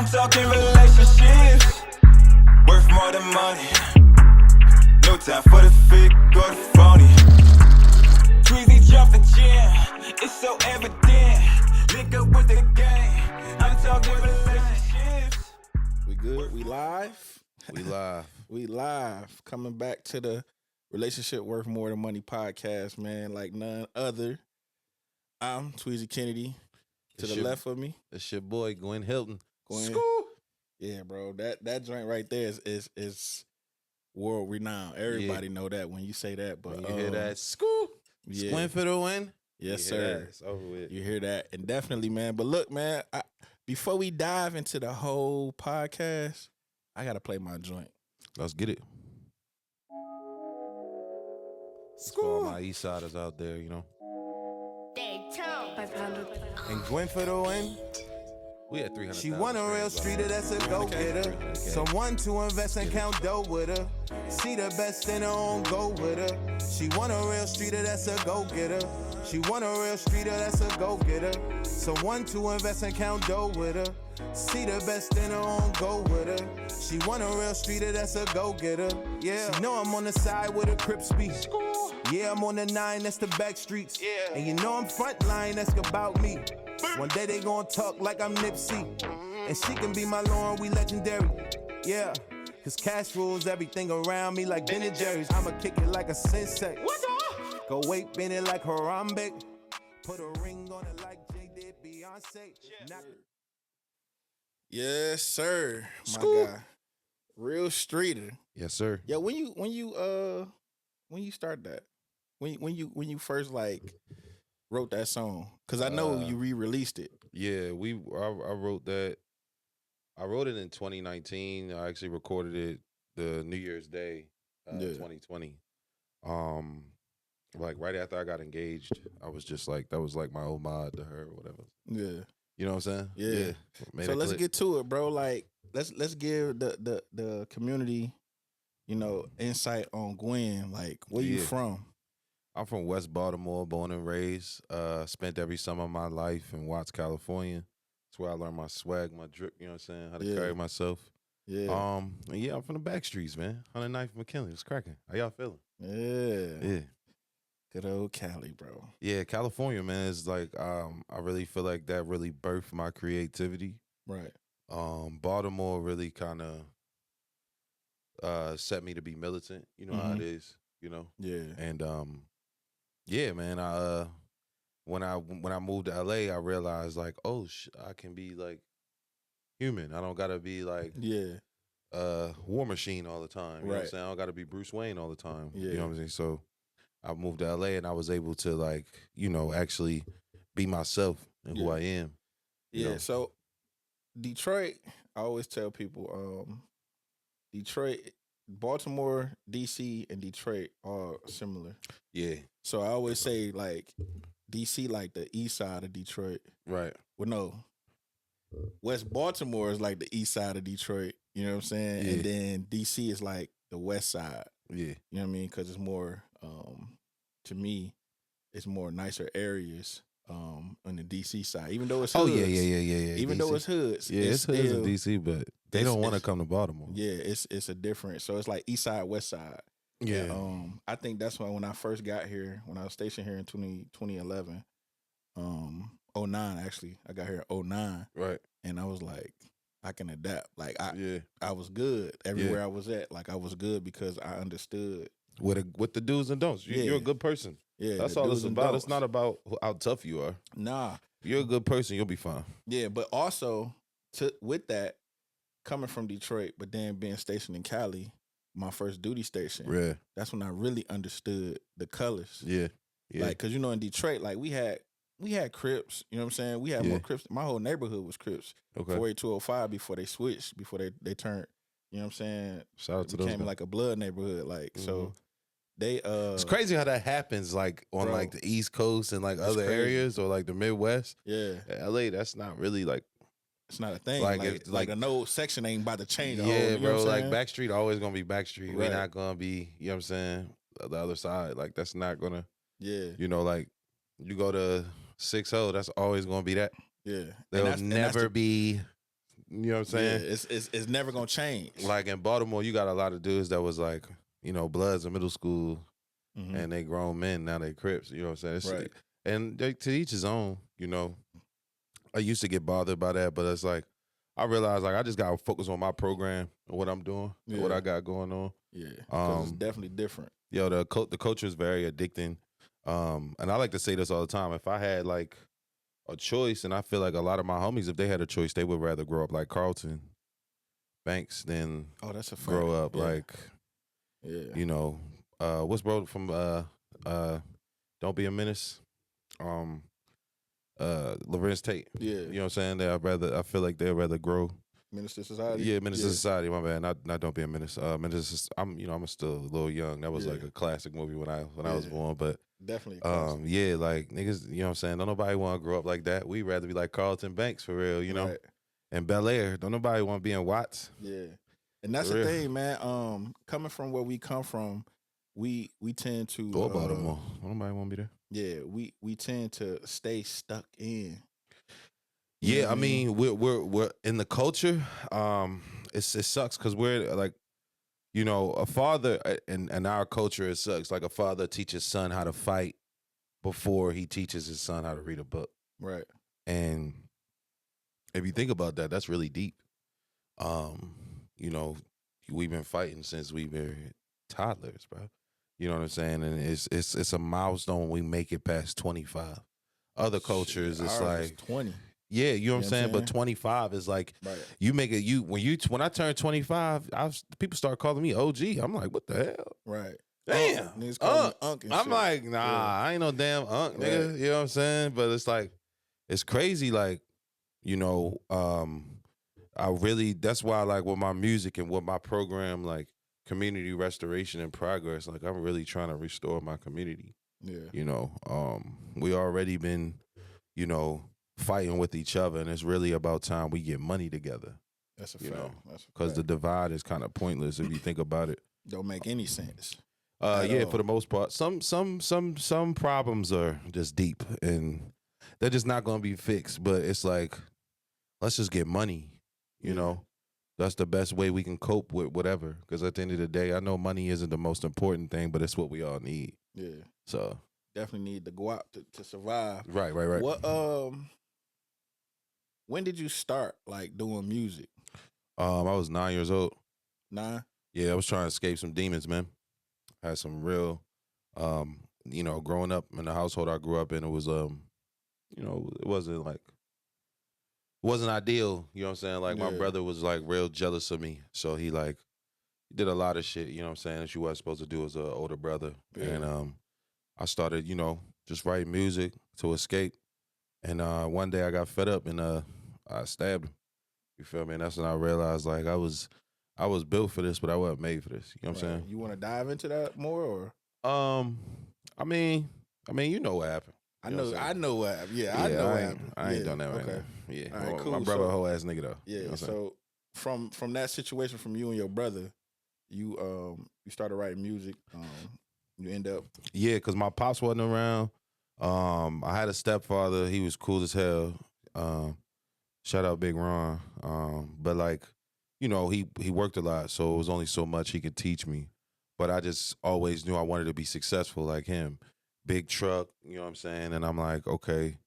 I'm talking relationships worth more than money. No time for the fake or the phony. Tweezy jump the gym, it's so evident. Link up with the gang. I'm talking relationships. We good? We live? We live. We live. Coming back to the Relationship Worth More Than Money podcast, man, like none other. I'm Tweezy Kennedy. To the left of me, it's your boy Gwen Hilton. Yeah, bro. That joint right there is world renowned. Everybody know that when you say that. But when you hear that, Squin for the win. Yes, sir. It's over with. You hear that, and definitely, man. But look, man. Before we dive into the whole podcast, I gotta play my joint. Let's get it. For all my East Siders out there, you know. And Gwen for the win. We had 300. She want a real streeter that's a go-getter. Someone to invest and count dough with her. See the best in her own, go with her. She want a real streeter that's a go-getter. She want a real streeter that's a go-getter. Someone to invest and count dough with her. See the best in her own, go with her. She want a real streeter that's a go-getter. Yeah, she know I'm on the side with a Crip speak. Yeah, I'm on the 9, that's the back streets. Yeah. And you know I'm front line, that's about me. One day they gon' talk like I'm Nipsey. And she can be my Lauren, we legendary. Yeah, cause cash rules everything around me like Ben and Jerry's. I'ma kick it like a sensei. Go weight bend it like Harambe. Put a ring on it like Jay did Beyonce. Yes, sir. My guy. Real streeter. Yes, sir. Yeah, when you start that? When you first like wrote that song? Cause I know you re-released it. Yeah, I wrote that. I wrote it in 2019. I actually recorded it the New Year's Day, 2020. Like right after I got engaged, I was just like, that was like my homage to her or whatever. Yeah. You know what I'm saying? Yeah. So let's get to it, bro. Like let's give the community, you know, insight on Gwen. Like, where you from? I'm from West Baltimore, born and raised. Spent every summer of my life in Watts, California. That's where I learned my swag, my drip, you know what I'm saying? How to carry myself. Yeah. And yeah, I'm from the back streets, man. 109th McKinley. It's cracking. How y'all feeling? Yeah. Good old Cali, bro. Yeah, California, man, is like, I really feel like that really birthed my creativity. Right. Baltimore really kind of set me to be militant. You know how it is, you know? Yeah. And yeah, man, when I moved to LA, I realized like, oh, I can be like human. I don't gotta be like War Machine all the time. You know what I'm saying? I don't gotta be Bruce Wayne all the time. Yeah. You know what I'm saying? So I moved to LA and I was able to like, you know, actually be myself and who I am. Yeah. Know? So Detroit, I always tell people, Detroit, Baltimore, DC, and Detroit are similar. Yeah. So I always say like DC like the east side of Detroit. Right. Well, no. West Baltimore is like the east side of Detroit. You know what I'm saying? Yeah. And then DC is like the west side. Yeah. You know what I mean? Because it's more, to me, it's more nicer areas on the DC side. Even though it's hoods. Oh, yeah. Even DC. though it's hoods. Yeah, it's hoods in DC, but they don't want to come to Baltimore. Yeah, it's a different. So it's like east side, west side. Yeah. I think that's why when I first got here, when I was stationed here in 2011, 09 actually. I got here in 09. Right. And I was like, I can adapt. Like I was good everywhere I was at. Like I was good because I understood with the do's and don'ts. You're a good person. Yeah, that's all it's about. It's not about how tough you are. Nah, you're a good person. You'll be fine. Yeah, but also with that, coming from Detroit, but then being stationed in Cali, my first duty station. Yeah, that's when I really understood the colors. Yeah. Like, cause you know in Detroit, like we had Crips. You know what I'm saying? We had more Crips. My whole neighborhood was Crips. Okay. 48205 before they switched, before they turned. You know what I'm saying? Shout out to those guys. Became like a blood neighborhood. Like so. They it's crazy how that happens like on like the East Coast and like other areas or like the Midwest. Yeah. LA, that's not really like it's not a thing. Like a no section ain't about to change. Yeah, bro. Like Backstreet always gonna be Backstreet. Right. We're not gonna be, you know what I'm saying, the other side. Like that's not gonna you know, like you go to 6-0, that's always gonna be that. Yeah. There'll never be You know what I'm saying? Yeah, it's never gonna change. Like in Baltimore, you got a lot of dudes that was like, Bloods in middle school, and they grown men, now they Crips. You know what I'm saying? And to each his own, I used to get bothered by that, but it's like, I realized like I just gotta focus on my program and what I'm doing, and what I got going on. Yeah, because it's definitely different. The culture is very addicting, and I like to say this all the time. If I had like a choice, and I feel like a lot of my homies, if they had a choice, they would rather grow up like Carlton Banks than grow up like, what's bro from Don't Be a Menace, Lorenz Tate. Yeah, you know what I'm saying? I feel like they'd rather grow. Menace to Society. Yeah, Menace to Society. My bad. Not Don't Be a Menace. Menace. I'm still a little young. That was like a classic movie when I was born. But definitely. Yeah, like niggas. You know what I'm saying? Don't nobody want to grow up like that. We'd rather be like Carlton Banks for real. You know. Right. And Bel Air. Don't nobody want to be in Watts. Yeah, and that's the thing, man. Coming from where we come from, we tend to. Or Baltimore. Don't nobody want to be there. Yeah, we tend to stay stuck in. Yeah, I mean, we're in the culture. It sucks because we're like, a father in our culture. It sucks. Like a father teaches son how to fight before he teaches his son how to read a book. Right. And if you think about that, that's really deep. We've been fighting since we were toddlers, bro. You know what I'm saying? And it's a milestone when we make it past 25. Other cultures, it's like 20. Yeah, you know what I'm saying? But 25 is like, you make it, when I turned 25, people start calling me OG. I'm like, what the hell? Right. Damn. Unk I'm like, nah, I ain't no damn unk, nigga. Right. You know what I'm saying? But it's like, it's crazy. Like, that's why, like, with my music and with my program, like, community restoration and progress, like, I'm really trying to restore my community. Yeah. We already been, fighting with each other, and it's really about time we get money together. That's a fact. Because the divide is kind of pointless if you think about it. Don't make any sense. Yeah, for the most part. Some problems are just deep, and they're just not going to be fixed. But it's like, let's just get money. You know, that's the best way we can cope with whatever. Because at the end of the day, I know money isn't the most important thing, but it's what we all need. Yeah. So definitely need to go out to survive. Right. What when did you start like doing music? I was 9 years old. 9? Yeah, I was trying to escape some demons, man. I had some real, growing up in the household I grew up in, it was, it wasn't ideal. You know what I'm saying? Like my brother was like real jealous of me, so he did a lot of shit. You know what I'm saying? That you wasn't supposed to do as an older brother, and I started, just writing music to escape. And one day I got fed up and I stabbed him. You feel me? And that's when I realized like I was built for this, but I wasn't made for this. You know what I'm saying? You want to dive into that more, or? I mean, you know what happened. I know what happened. Yeah, I know what happened. I ain't done that right now. Yeah, all right, cool. My brother, a whole ass nigga though. Yeah. You know so from that situation, from you and your brother, you started writing music. You end up. Yeah, because my pops wasn't around. I had a stepfather. He was cool as hell. Shout out Big Ron. But like, he worked a lot, so it was only so much he could teach me. But I just always knew I wanted to be successful like him. Big truck, you know what I'm saying? And I'm like, okay,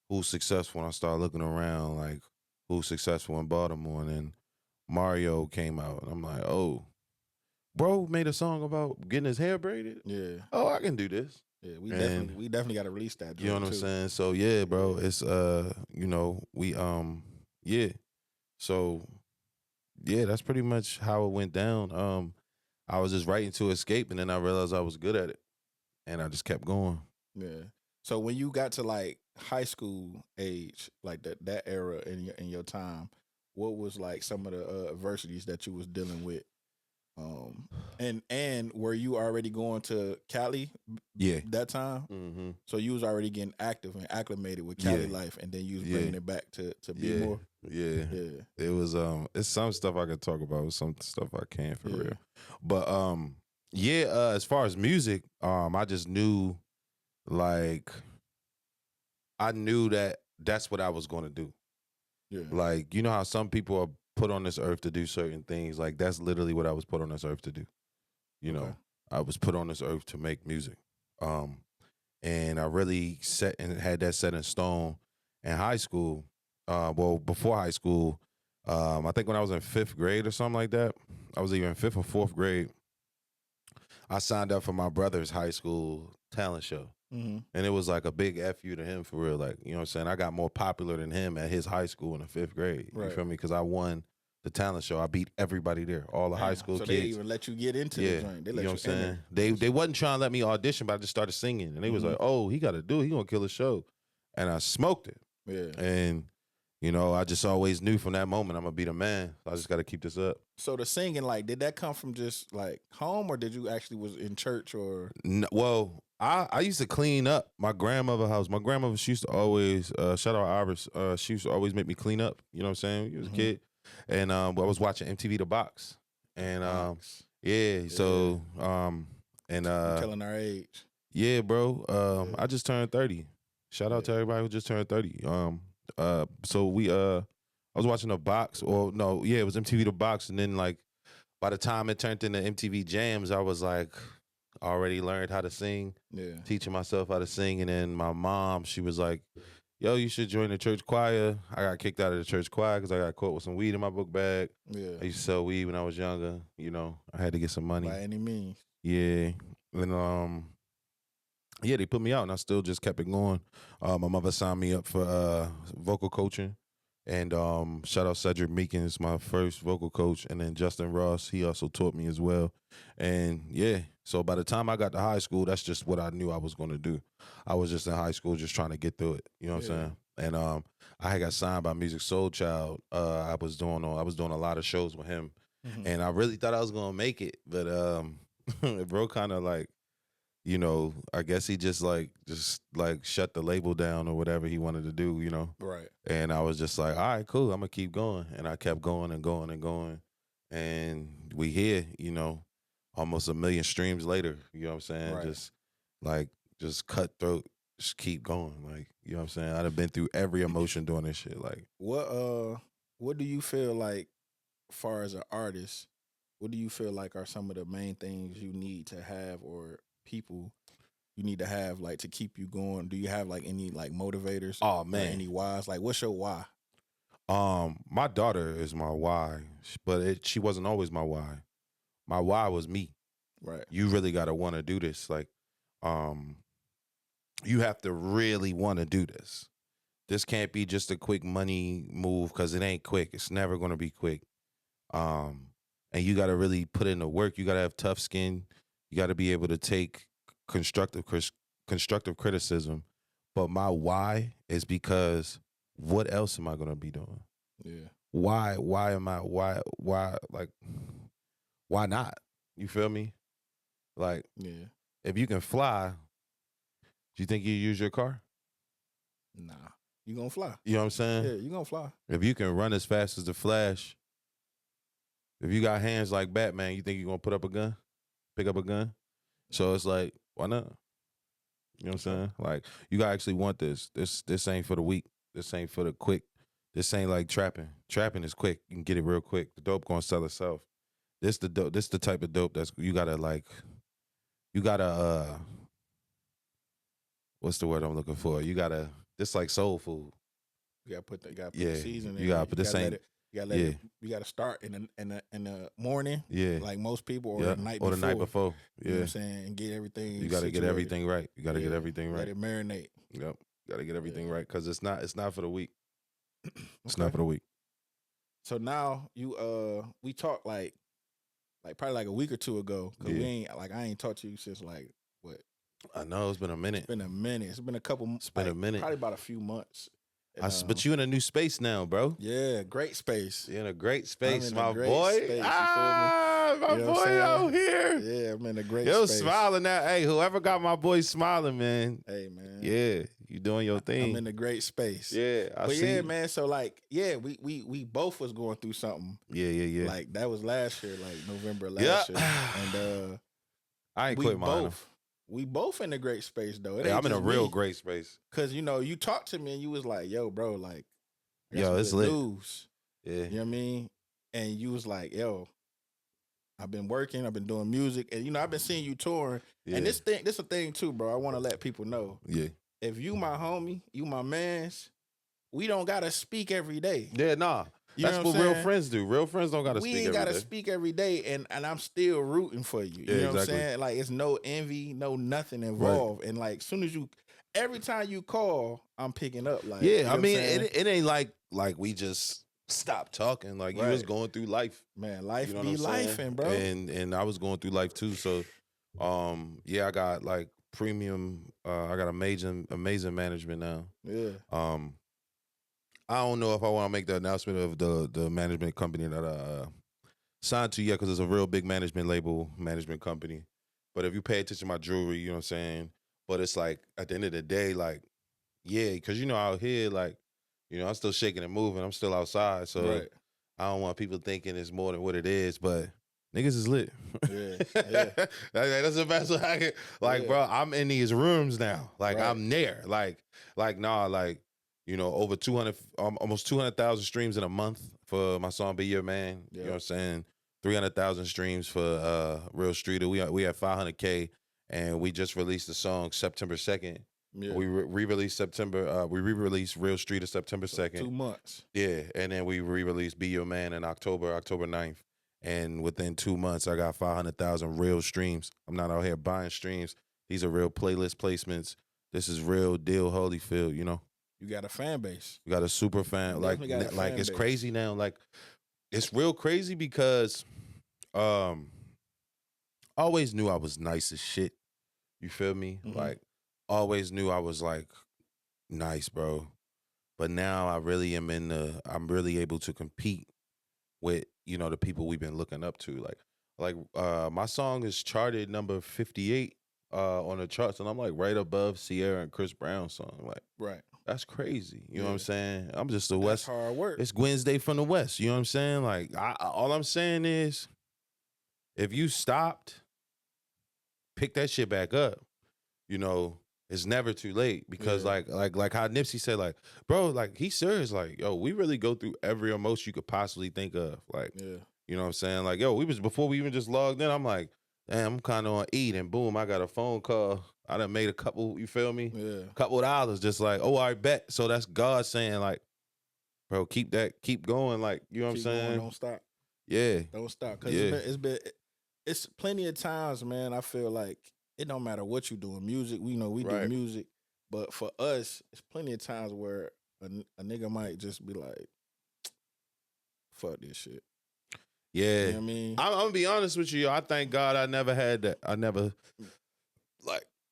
who's successful? And I started looking around, like, who's successful in Baltimore? And then Mario came out. And I'm like, oh, bro made a song about getting his hair braided? Yeah. Oh, I can do this. Yeah, we definitely got to release that. You know what I'm saying? So yeah, bro, it's yeah. So yeah, that's pretty much how it went down. I was just writing to escape, and then I realized I was good at it, and I just kept going. Yeah. So when you got to like high school age, like that era in your time, what was like some of the adversities that you was dealing with? And were you already going to Cali? Yeah, that time. Mm-hmm. So you was already getting active and acclimated with Cali life, and then you was bringing it back to be more. Yeah. It was it's some stuff I could talk about, some stuff I can't for real. But as far as music, I just knew, like, I knew that that's what I was going to do. Yeah. Like, you know how some people are put on this earth to do certain things? Like, that's literally what I was put on this earth to do. You know, I was put on this earth to make music. And I really set and had that set in stone in high school. Well, before high school, I think when I was in 5th grade or something like that, I was either in 5th or 4th grade, I signed up for my brother's high school talent show. Mm-hmm. And it was like a big F you to him for real. Like, you know what I'm saying? I got more popular than him at his high school in the 5th grade. Right. You feel me? Because I won the talent show. I beat everybody there, all the high school so kids. They even let you get into the joint. They let you know what I'm saying? They wasn't trying to let me audition, but I just started singing. And they was like, oh, he got to do it. He going to kill the show. And I smoked it. Yeah. And, you know, I just always knew from that moment I'm going to be the man. I just got to keep this up. So the singing, like, did that come from just, like, home, or did you actually was in church, or? No, well, I used to clean up my grandmother's house. My grandmother, she used to always, shout out Iris, she used to always make me clean up. You know what I'm saying? When you was a kid. And I was watching MTV The Box. And, so, and killing our age. Yeah, bro. I just turned 30. Shout out to everybody who just turned 30. So I was watching The Box, it was MTV The Box, and then like by the time it turned into MTV Jams, I was like already learned how to sing, teaching myself how to sing, and then my mom, she was like, yo, you should join the church choir. I got kicked out of the church choir because I got caught with some weed in my book bag. Yeah. I used to sell weed when I was younger. You know, I had to get some money. By any means. Yeah. And they put me out, and I still just kept it going. My mother signed me up for vocal coaching. And shout out Cedric Meekins, my first vocal coach. And then Justin Ross, he also taught me as well. And yeah, so by the time I got to high school, that's just what I knew I was going to do. I was just in high school just trying to get through it. You know what I'm saying? And I had got signed by Music Soul Child. I was doing a lot of shows with him. And I really thought I was going to make it. But bro kind of like, you know, I guess he just shut the label down or whatever he wanted to do, you know. Right. And I was just like, all right, cool, I'm going to keep going. And I kept going and going and going. And we here, you know, almost 1 million streams later, you know what I'm saying? Right. Just cutthroat, just keep going. Like, you know what I'm saying? I'd have been through every emotion doing this shit. Like, what do you feel like, as far as an artist, what do you feel like are some of the main things you need to have, or people you need to have, like, to keep you going? Do you have like any like motivators? Oh man, any whys? Like, what's your why? My daughter is my why, but she wasn't always my why. My why was me. Right. You really gotta want to do this. Like, you have to really want to do this. This can't be just a quick money move, because it ain't quick. It's never gonna be quick. And you gotta really put in the work. You gotta have tough skin. You got to be able to take constructive criticism. But my why is because what else am I going to be doing? Yeah. Why not? You feel me? Like, yeah. If you can fly, do you think you use your car? Nah. You gonna fly. You know what I'm saying? Yeah, you gonna fly. If you can run as fast as the Flash, if you got hands like Batman, you think you're going to pick up a gun? So it's like, why not? You know what I'm saying? Like, you gotta actually want this. This ain't for the weak. This ain't for the quick. This ain't like trapping. Trapping is quick. You can get it real quick. The dope gonna sell itself. This the type of dope that's you gotta what's the word I'm looking for? This like soul food. You gotta put the season in. You gotta put this ain't. You gotta start in the morning. Yeah. Like most people, or the night before. Yeah. You know what I'm saying? And get everything. You gotta get everything right. You gotta get everything right. Let it marinate. Yep. Gotta get everything right. Cause it's not for the weak. It's not for the weak. So now we talked like probably like a week or two ago. Cause I ain't talked to you since like what? I know, it's been a minute. It's been a minute. It's been a minute. Probably about a few months. But you in a new space now, bro. Yeah, great space. You're in a great space, my great boy. Space, My boy out here. Yeah, I'm in a great Yo, space. smiling now. Hey, whoever got my boy smiling, man. Hey, man. Yeah, you doing your thing. I'm in a great space. Yeah, I see. Yeah, man. So like, yeah, we both was going through something. Yeah. Like that was last year, like November last year, and I ain't quit mine. We both in a great space though. I'm in a real great space. Cause you talked to me and you was like, "Yo, bro, like, Yo, it's lit. News. Yeah. You know what I mean? And you was like, yo, I've been working, I've been doing music, and I've been seeing you touring. Yeah. And this a thing too, bro. I want to let people know. Yeah. If you my homie, you my mans, we don't gotta speak every day. Yeah, nah. That's what real friends do. Real friends don't gotta speak every day. We ain't gotta speak every day, and I'm still rooting for you. You know what I'm saying? Like, it's no envy, no nothing involved. Right. And like, every time you call, I'm picking up. Like, yeah, I mean, it ain't like we just stopped talking. Like, you was going through life. Man, life be life, bro. And I was going through life too. So, yeah, I got like premium. I got amazing management now. Yeah. I don't know if I want to make the announcement of the management company that I signed to yet, because it's a real big management company. But if you pay attention to my jewelry, you know what I'm saying? But it's like, at the end of the day, like, yeah, because out here, like, I'm still shaking and moving. I'm still outside. So I don't want people thinking it's more than what it is. But niggas is lit. Yeah. That's the best way I can. Like, bro, I'm in these rooms now. Like, I'm there. Like, nah, like, over 200, almost 200,000 streams in a month for my song "Be Your Man." You know what I'm saying? 300,000 streams for Real Streeter. We had 500K, and we just released the song September 2nd. Yeah. We re-released we re-released Real Streeter September 2nd. 2 months. Yeah, and then we re-released "Be Your Man" in October 9th. And within 2 months, I got 500,000 real streams. I'm not out here buying streams. These are real playlist placements. This is real deal, Holyfield. You got a fan base. You got a super fan. Like it's crazy now. Like, it's real crazy because I always knew I was nice as shit. You feel me? Mm-hmm. Like, always knew I was like nice, bro. But now I'm really able to compete with, the people we've been looking up to. Like my song is charted number 58 on the charts, and I'm like right above Sierra and Chris Brown's song. Like, that's crazy. You know what I'm saying? I'm just the West. That's hard work. It's Gwynnsday from the West. You know what I'm saying? Like, all I'm saying is, if you stopped, pick that shit back up. It's never too late, because like how Nipsey said, like, bro, like, he's serious. Like, yo, we really go through every emotion you could possibly think of. Like, you know what I'm saying? Like, yo, before we even just logged in, I'm like, damn, I'm kind of on eat, and boom, I got a phone call. I done made a couple, you feel me? Yeah. Couple of dollars, just like, oh, I bet. So that's God saying, like, bro, keep going. Like, you know what I'm saying? Going, don't stop. Yeah. Don't stop. Because it's plenty of times, man, I feel like it don't matter what you doing. Music, we know we do music. But for us, it's plenty of times where a nigga might just be like, fuck this shit. Yeah. You know what I mean? I'm going to be honest with you, yo. I thank God I never had that.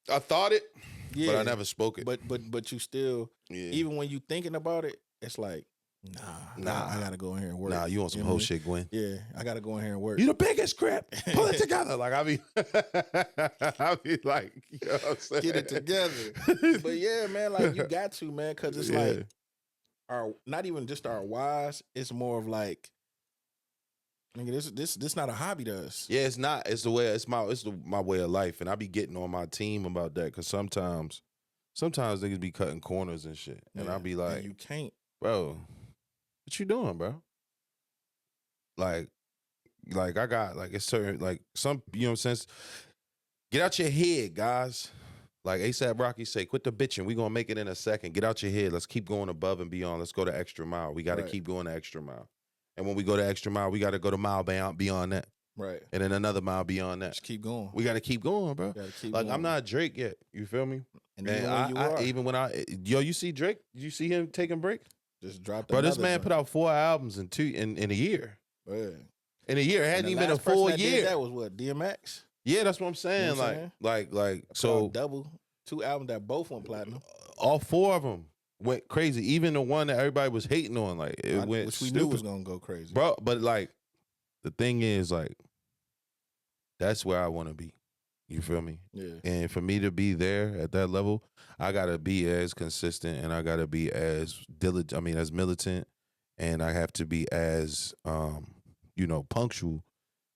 I thought it, but I never spoke it. But you still, even when you thinking about it, it's like, nah, I gotta go in here and work. Nah, you on some whole shit, Gwen. Yeah, I gotta go in here and work. You the biggest crap. Pull it together. Like, I be like, you know what I'm saying? Get it together. But yeah, man, like, you got to, man, because it's like not even just our whys. It's more of like, nigga, this not a hobby to us. Yeah, it's not. It's my way of life, and I be getting on my team about that, because sometimes niggas be cutting corners and shit, and I be like, you can't, bro. What you doing, bro? Like I got like it's certain like some, you know what I'm saying? Get out your head, guys. Like ASAP Rocky say, quit the bitching. We gonna make it in a second. Get out your head. Let's keep going above and beyond. Let's go the extra mile. We gotta keep going the extra mile. And when we go the extra mile, we gotta go the mile beyond that. Right. And then another mile beyond that. Just keep going. We gotta keep going, bro. Like, I'm not Drake yet. You feel me? And you see Drake? Did you see him taking break? Just dropped. Bro, this man put out 4 albums in a year. Yeah. In a year, it hadn't even been a full year. That was what, DMX? Yeah, that's what I'm saying. You know like so double 2 albums that both went platinum. All 4 of them went crazy. Even the one that everybody was hating on, like it went which we stupid. knew was gonna go crazy, bro. But like, the thing is, like, that's where I want to be. You feel me? Yeah. And for me to be there at that level, I gotta be as consistent, and I gotta be as diligent. I mean, as militant, and I have to be as punctual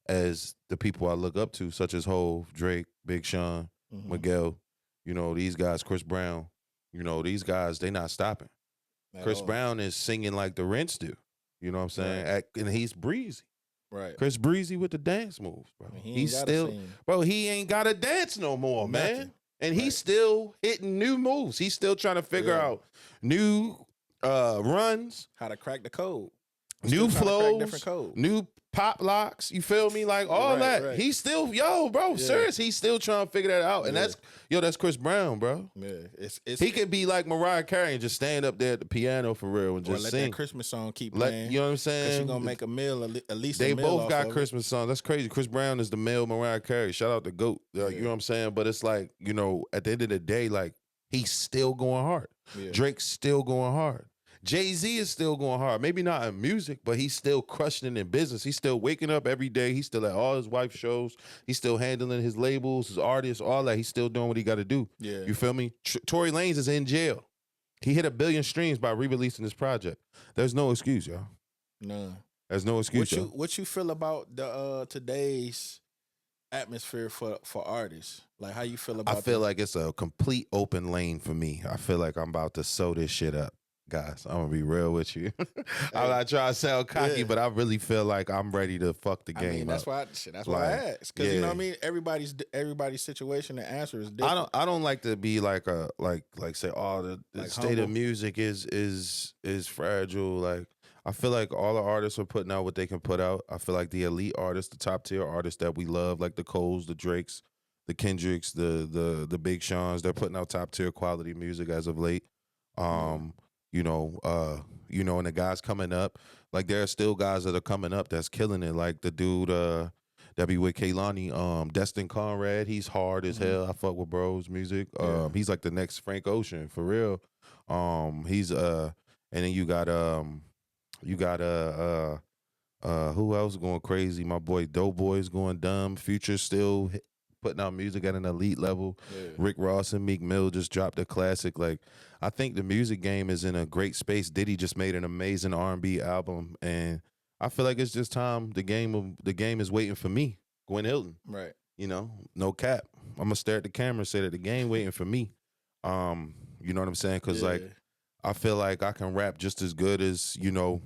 as the people I look up to, such as Hov, Drake, Big Sean, Miguel. These guys, Chris Brown. These guys, they not stopping. Chris Brown is singing like the Rents do. You know what I'm saying? Right. And he's breezy. Right. Chris Breezy with the dance moves, bro. I mean, He's still, bro. He ain't got to dance no more, man. And he's still hitting new moves. He's still trying to figure out new runs, how to crack the code, new flows, new pop locks. You feel me? Like all that. Right. He's still, serious. He's still trying to figure that out. And that's Chris Brown, bro. Yeah, he could be like Mariah Carey and just stand up there at the piano for real and just let sing. that Christmas song keep playing. You know what I'm saying? Because she's gonna make a meal, at least. They a meal both got Christmas it. songs. That's crazy. Chris Brown is the male Mariah Carey. Shout out to GOAT. You know what I'm saying? But it's like, at the end of the day, like he's still going hard. Yeah. Drake's still going hard. Jay-Z is still going hard. Maybe not in music, but he's still crushing it in business. He's still waking up every day. He's still at all his wife's shows. He's still handling his labels, his artists, all that. He's still doing what he got to do. Yeah. You feel me? Tory Lanez is in jail. He hit 1 billion streams by re-releasing this project. There's no excuse, y'all. None. There's no excuse. What you feel about the today's atmosphere for artists? Like, how you feel about? I feel like it's a complete open lane for me. I feel like I'm about to sew this shit up. Guys, I'm gonna be real with you. I'm not trying to sound cocky, but I really feel like I'm ready to fuck the game. That's why I asked. Because you know what I mean. Everybody's situation and answer is different. I don't like to be like a say the like state of music is fragile. Like I feel like all the artists are putting out what they can put out. I feel like the elite artists, the top tier artists that we love, like the Coles, the Drakes, the Kendricks, the Big Seans, they're putting out top tier quality music as of late. And the guys coming up, like there are still guys that are coming up that's killing it. Like the dude that be with Kehlani, Destin Conrad, he's hard as hell. I fuck with bro's music. He's like the next Frank Ocean for real. And then you got who else going crazy? My boy Doughboy's going dumb. Future still putting out music at an elite level. Yeah. Rick Ross and Meek Mill just dropped a classic. Like, I think the music game is in a great space. Diddy just made an amazing R&B album, and I feel like it's just time. The game is waiting for me, Gwen Hilton. Right. No cap. I'm gonna stare at the camera and say that the game waiting for me. You know what I'm saying? Because like, I feel like I can rap just as good as your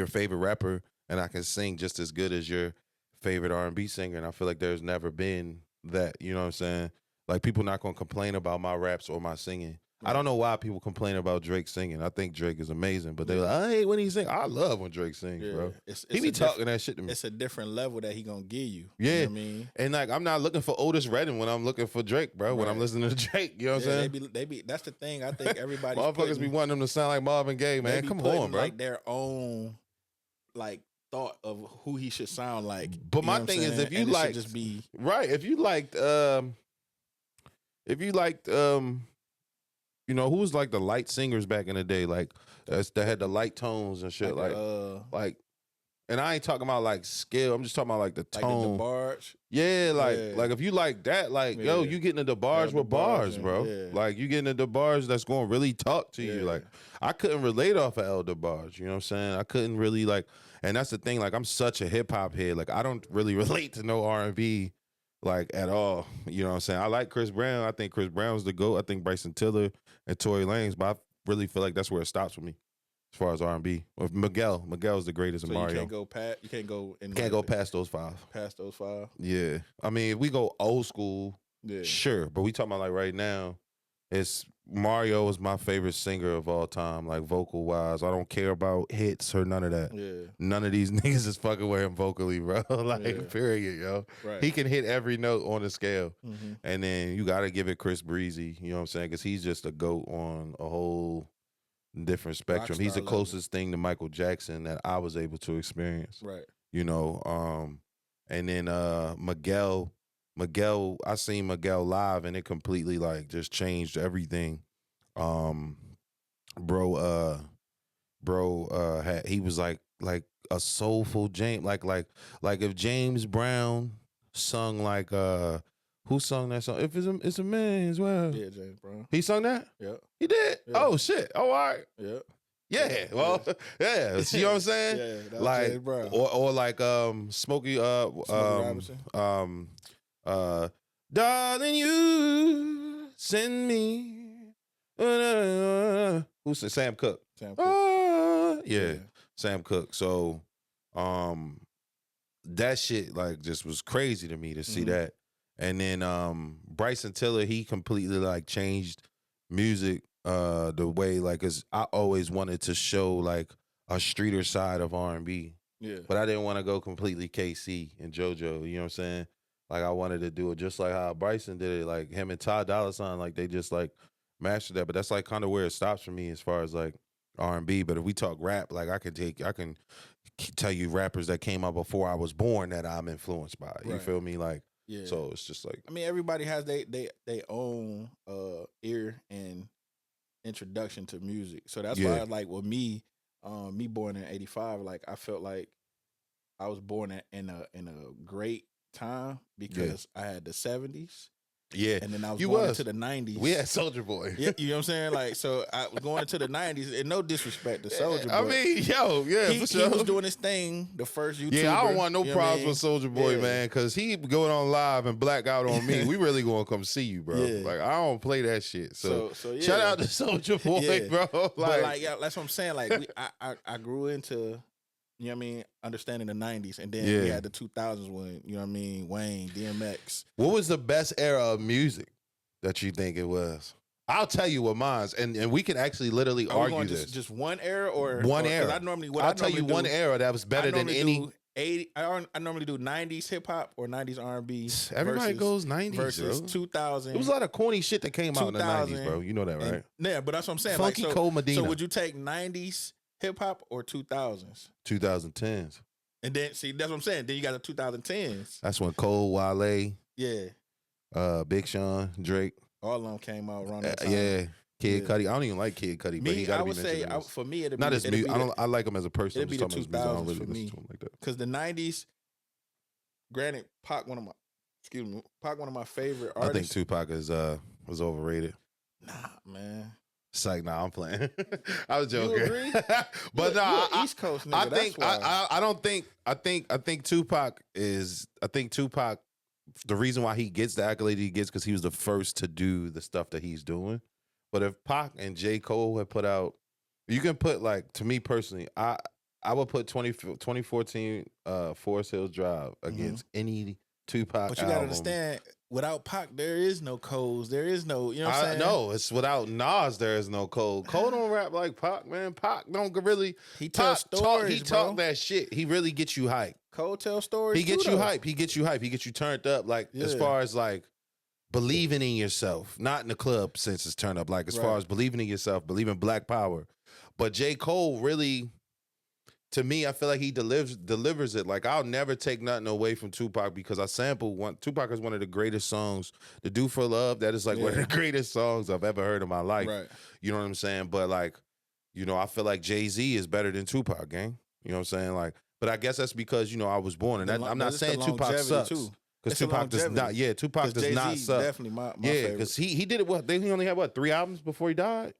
favorite rapper, and I can sing just as good as your favorite R&B singer, and I feel like there's never been that, you know what I'm saying? Like, people not gonna complain about my raps or my singing. Right. I don't know why people complain about Drake singing. I think Drake is amazing, but they're like, I hate when he sings. I love when Drake sings, bro. He be talking that shit to me. It's a different level that he gonna give you. Yeah. You know what I mean? And like, I'm not looking for Otis Redding when I'm looking for Drake, bro. When I'm listening to Drake, you know what I'm saying? They be that's the thing. I think everybody motherfuckers be wanting them to sound like Marvin Gaye, man. Come on, bro. Like their own thought of who he should sound like. But my thing is, if you like, just be right, if you liked who was like the light singers back in the day, like that had the light tones and shit, like, and I ain't talking about like skill. I'm just talking about like the tone, like the DeBarge. Yeah, like if you like that, like yo, you getting the DeBarge with bars, bro. Yeah. Like you getting the DeBarge that's going to really talk to you. Like I couldn't relate off of El DeBarge. You know what I'm saying? I couldn't really like, and that's the thing. Like I'm such a hip hop head. Like I don't really relate to no R&B. Like at all, you know what I'm saying? I like Chris Brown. I think Chris Brown's the GOAT. I think Bryson Tiller and Tory Lanez, but I really feel like that's where it stops for me as far as R&B. With Miguel's the greatest. So Mario. You can't go past those five. Past those five. Yeah, I mean, if we go old school, sure, but we talking about like right now. It's Mario is my favorite singer of all time, like vocal wise. I don't care about hits or none of that. Yeah. None of these niggas is fucking with him vocally, bro. Period, yo. Right. He can hit every note on the scale. Mm-hmm. And then you gotta give it Chris Breezy, you know what I'm saying? Because he's just a GOAT on a whole different spectrum. He's the closest thing to Michael Jackson that I was able to experience. Right. And then Miguel, I seen Miguel live and it completely like just changed everything. He was like a soulful James, like if James Brown sung like who sung that song? If it's a man's world. Yeah, James Brown. He sung that? Yeah. He did? Yeah. Oh shit. Oh, all right. Yeah. Yeah, well, yeah. See what I'm saying? Yeah, that like, James Brown. Or like Smokey Robinson. Darling, you send me Who's the Sam Cooke? Sam Cooke. Yeah, Sam Cooke. So, that shit like just was crazy to me to see that. And then Bryson Tiller, he completely like changed music the way like, cause I always wanted to show like a streeter side of R&B. Yeah. But I didn't want to go completely KC and JoJo, you know what I'm saying? Like I wanted to do it just like how Bryson did it, like him and Ty Dolla $ign, like they just like mastered that. But that's like kind of where it stops for me as far as like R&B. But if we talk rap, like I can tell you rappers that came out before I was born that I'm influenced by. You feel me? Like, so it's just like, I mean, everybody has they own ear and introduction to music. So that's why like with me born in 85, like I felt like I was born in a great time because I had the 70s. Yeah. And then I was going into the 90s. We had Soulja Boy. Yeah, you know what I'm saying? Like, so I was going into the 90s, and no disrespect to Soulja Boy. I mean, for sure. He was doing his thing, the first YouTuber. Yeah, I don't want no problems with Soulja Boy, Yeah. man, because he going on live and black out on me. We really going to come see you, bro. Yeah. Like, I don't play that shit. So yeah. shout out to Soulja Boy, bro. But like, yeah, that's what I'm saying. Like, I grew into, you know what I mean, understanding the 90s, and then we had the 2000s when, you know what I mean, Wayne, DMX. What was the best era of music that you think it was? I'll tell you what mine's, and we can actually literally argue this. Just one era or one era? I'll tell you one era that was better than any. I normally do 90s hip hop or 90s R&B. Everybody goes 90s versus bro. 2000. There was a lot of corny shit that came out in the 90s, bro. You know that, right? Yeah, but that's what I'm saying. Funky like, Cole Medina. So would you take 90s hip hop or 2000s? 2010s. And then see, that's what I'm saying. Then you got the 2010s. That's when Cole, Wale, Big Sean, Drake, all of them came out around that time. Kid Cudi. I don't even like Kid Cudi, but he got to be mentioned. I would say for me, it'd be not as music. I like him as a person. It'd be the 2000s for me like that. Because the 90s, granted, Pac one of my favorite artists. I think Tupac was overrated. Nah, man. It's like, nah, I'm playing. I was joking. You agree? But no, East Coast nigga. I think Tupac is. I think Tupac. The reason why he gets the accolade he gets because he was the first to do the stuff that he's doing. But if Pac and J. Cole had put out, you can put like, to me personally, I would put 2014 Forest Hills Drive against any Tupac. But you gotta understand, without Pac, there is no Coles. There is no, you know what I'm saying? No, it's without Nas, there is no Cole. Cole don't rap like Pac, man. Pac don't really. He tells stories, He talk that shit. He really gets you hyped. Cole tells stories. He gets you hype. He gets you hype. He gets you turned up. Like as far as like believing in yourself, not in the club sense it's turned up. Like as far as believing in yourself, believing Black Power. But J. Cole really, to me, I feel like he delivers it. Like I'll never take nothing away from Tupac because I sample one. Tupac is one of the greatest songs. The Do for Love, that is like one of the greatest songs I've ever heard in my life. Right. You know what I'm saying? But like, you know, I feel like Jay-Z is better than Tupac, gang. You know what I'm saying? Like, but I guess that's because, you know, I was born. And I'm not saying Tupac sucks. Because Tupac does not, Tupac does not suck. Definitely my favorite. Because he did it, he only had 3 albums before he died?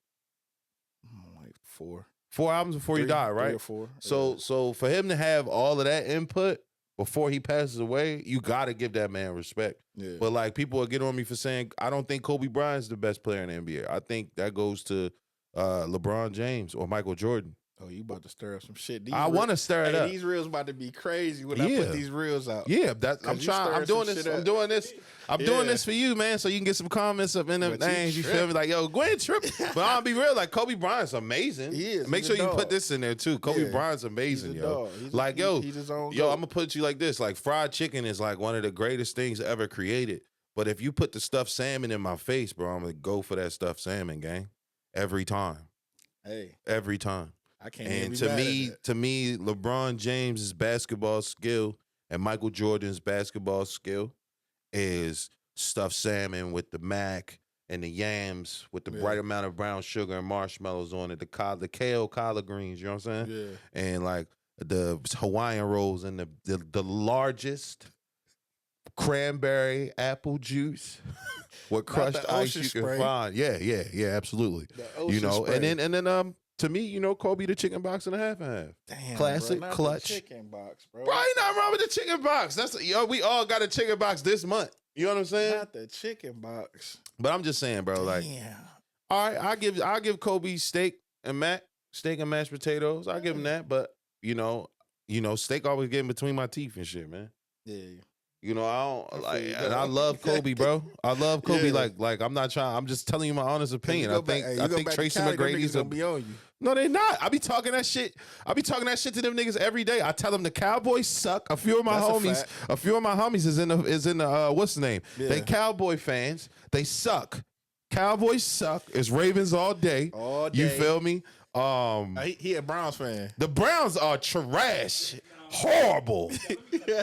Like 4. 4 albums before he died, right? 3 or 4. So for him to have all of that input before he passes away, you got to give that man respect. Yeah. But like people will get on me for saying, I don't think Kobe Bryant's the best player in the NBA. I think that goes to LeBron James or Michael Jordan. Oh, you about to stir up some shit. I want to stir it up. These reels about to be crazy when I put these reels out. Yeah, I'm doing this for you, man, so you can get some comments up in them things. You feel me? Like, yo, Gwen tripping. But I'll be real, like Kobe Bryant's amazing. He is. Make sure you put this in there too. Kobe Bryant's amazing, yo. Like, he's his own I'm gonna put you like this. Like, fried chicken is like one of the greatest things ever created. But if you put the stuffed salmon in my face, bro, I'm gonna go for that stuffed salmon, gang. Every time. Hey. Every time. I can't. And to me, LeBron James's basketball skill and Michael Jordan's basketball skill is stuffed salmon with the mac and the yams with the right amount of brown sugar and marshmallows on it. The kale collard greens, you know what I'm saying? Yeah. And like the Hawaiian rolls and the largest cranberry apple juice with crushed ice you can find. Yeah, absolutely. You know, spray. and then to me, you know, Kobe the chicken box and a half. Damn, classic, bro, not clutch. The chicken box, bro. Bro, ain't nothing wrong with the chicken box. We all got a chicken box this month. You know what I'm saying? Not the chicken box. But I'm just saying, bro, like All right, I'll give Kobe steak and mashed potatoes. I'll give him that, but you know, steak always getting between my teeth and shit, man. Yeah. You know, I don't like, and I love Kobe, bro. I love Kobe. Yeah. Like I'm not trying. I'm just telling you my honest opinion. I think Tracy Cali, McGrady's gonna be on you. No, they not. I be talking that shit. I be talking that shit to them niggas every day. I tell them the Cowboys suck. A few of my homies is in the what's the name? Yeah. They Cowboy fans. They suck. Cowboys suck. It's Ravens all day. All day. You feel me? He a Browns fan. The Browns are trash. Horrible.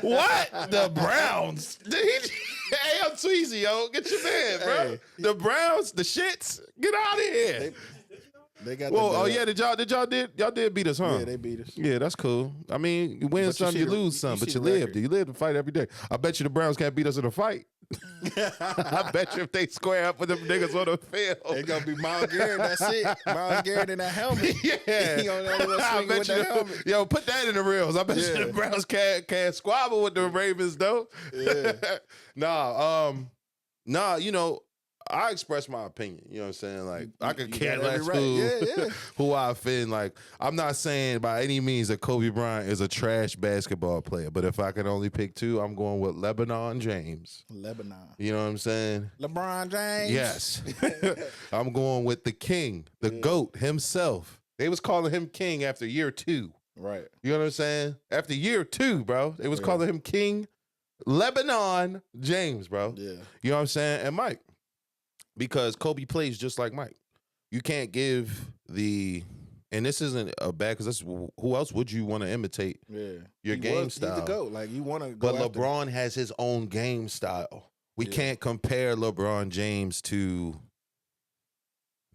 What? The Browns. Hey, I'm Tweezy, yo. Get your man, bro. Hey. The Browns, the shits. Get out of here. They got. Y'all did beat us, huh? Yeah, they beat us. Yeah, that's cool. I mean, you win some, you lose some, but you lived. You live to fight every day. I bet you the Browns can't beat us in a fight. I bet you if they square up with them niggas on the field, it's gonna be Myles Garrett. That's it. Myles Garrett in that helmet. Yeah, he on that swing with that helmet. Yo, put that in the reels. I bet you the Browns can't squabble with the Ravens though. Yeah. Nah. You know, I express my opinion. You know what I'm saying? Like, I could care less who I offend. Like, I'm not saying by any means that Kobe Bryant is a trash basketball player, but if I can only pick two, I'm going with LeBron James. Lebanon. You know what I'm saying? LeBron James. Yes. I'm going with the king, the GOAT himself. They was calling him king after year 2. Right. You know what I'm saying? After year 2, bro, they was calling him King Lebanon James, bro. Yeah. You know what I'm saying? And Mike. Because Kobe plays just like Mike. You can't give and this isn't a bad, because that's who else would you want to imitate? Yeah, your game style. He's the GOAT. Like you want to, but LeBron has his own game style. We can't compare LeBron James to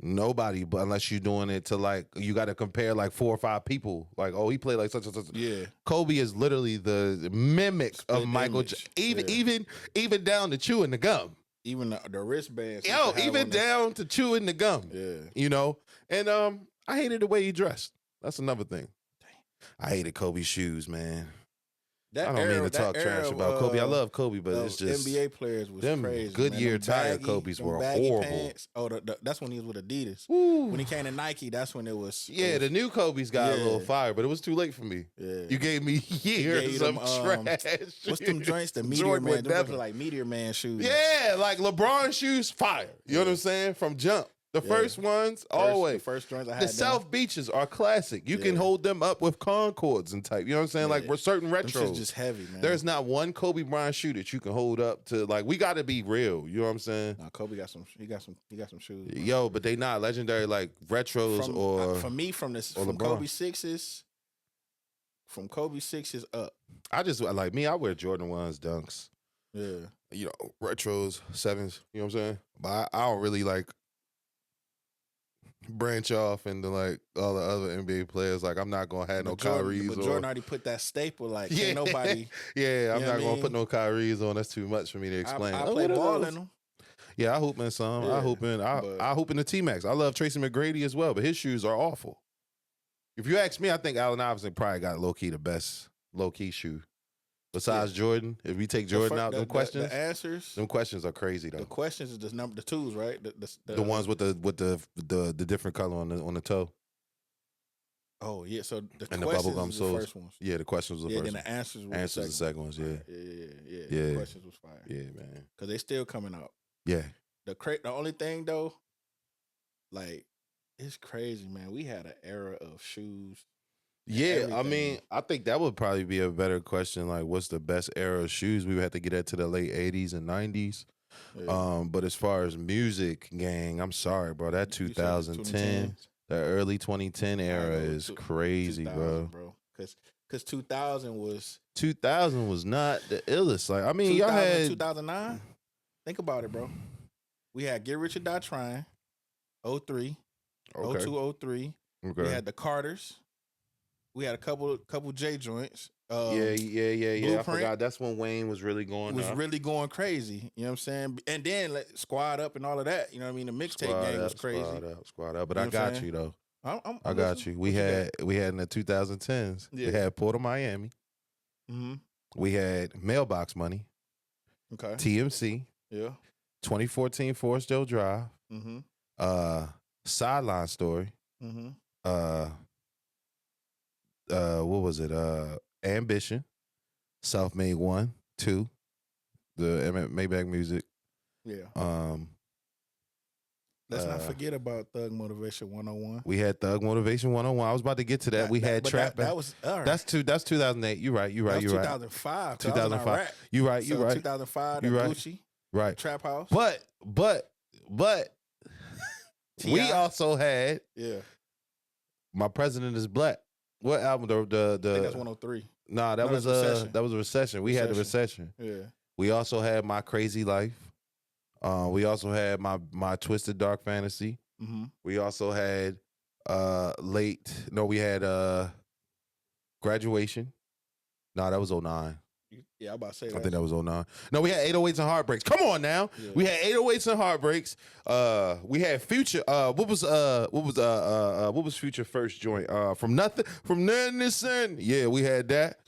nobody, but unless you're doing it to like, you got to compare like 4 or 5 people. Like, oh, he played like such and such. Yeah, Kobe is literally the mimic of Michael. Even down to chewing the gum. Even the wristbands. Yo, even down to chewing the gum. Yeah. You know? And I hated the way he dressed. That's another thing. I hated Kobe's shoes, man. I don't mean to talk trash about Kobe. I love Kobe, but it's just NBA players was them crazy. Goodyear tire Kobe's were horrible. Pants. Oh, that's when he was with Adidas. Ooh. When he came to Nike, that's when it was. The new Kobe's got a little fire, but it was too late for me. Yeah. You gave me years of trash. What's them joints? The Meteor Man. Them look like Meteor Man shoes. Yeah, like LeBron shoes, fire. You know what I'm saying? From jump. The first ones, always. The first joints I had. The South Beaches are classic. You can hold them up with Concords and type. You know what I'm saying? Like, we're certain retros. Them shit's just heavy, man. There's not one Kobe Bryant shoe that you can hold up to. Like, we got to be real. You know what I'm saying? Nah, Kobe got some. He got some shoes. Bro. Yo, but they not legendary like retros for me from Kobe 6s. From Kobe 6s up. I just like me. I wear Jordan 1s, Dunks. Yeah. You know, retros, 7s. You know what I'm saying? But I don't really like branch off into like all the other NBA players. Like, I'm not gonna have no Kyries. But Jordan already put that staple. Like, ain't nobody. I'm not gonna put no Kyries on. That's too much for me to explain. I play ball in them. Yeah, I hoop in some. I hoop in the T-Max. I love Tracy McGrady as well, but his shoes are awful. If you ask me, I think Allen Iverson probably got low-key the best low-key shoe. Besides Jordan, if we take Jordan out, them questions, the answers, them questions are crazy though. The questions is the 2s, right? The ones with the different color on the toe. Oh yeah, so the and questions the bubblegum was soles. the first ones. Yeah, the questions was the first. Then the answers were the second ones. Yeah. Yeah. The questions was fire. Yeah, man. Because they still coming out. Yeah. The only thing though, like, it's crazy, man. We had an era of shoes. Yeah, I mean, I think that would probably be a better question. Like, what's the best era of shoes? We would have to get that to the late 80s and 90s. Yeah. But as far as music, gang, I'm sorry, bro. That 2010, that early 2010 era is crazy, bro. Because 2000 was not the illest. Like, I mean, y'all had 2009. Think about it, bro. We had Get Rich or Die Trying, 03, 02, 03. Okay. We had the Carters. We had a couple J joints. Yeah. I forgot. That's when Wayne was really going. Really going crazy. You know what I'm saying? And then Squad Up and all of that. You know what I mean? The mixtape game was crazy. Squad Up. But I got you though. I got you. We had in the 2010s. Yeah. We had Port of Miami. Mm-hmm. We had Mailbox Money. Okay. TMC. Yeah. 2014 Forest Joe Drive. Mm-hmm. Sideline Story. Mm-hmm. What was it? Ambition, Self-Made 1, 2, the Maybach Music. Yeah. Let's not forget about Thug Motivation 101. We had Thug Motivation 101. I was about to get to that. We had Trap. That was that's 2008. You're right. 2005. 2005. You're right. 2005. You're right. Gucci. Right. Trap House. But we also had My President Is Black. What album? I think that's 103. Nah, that was Recession. We had the Recession. Yeah. We also had My Crazy Life. We also had my Twisted Dark Fantasy. Mm-hmm. We also had we had Graduation. No, that was 09. Yeah, I'm about to say that. I think that was 09. No, we had 808s and Heartbreaks. Come on now. Yeah. We had 808s and Heartbreaks. We had Future. What was Future first joint? From nothing to sun. Yeah, we had that.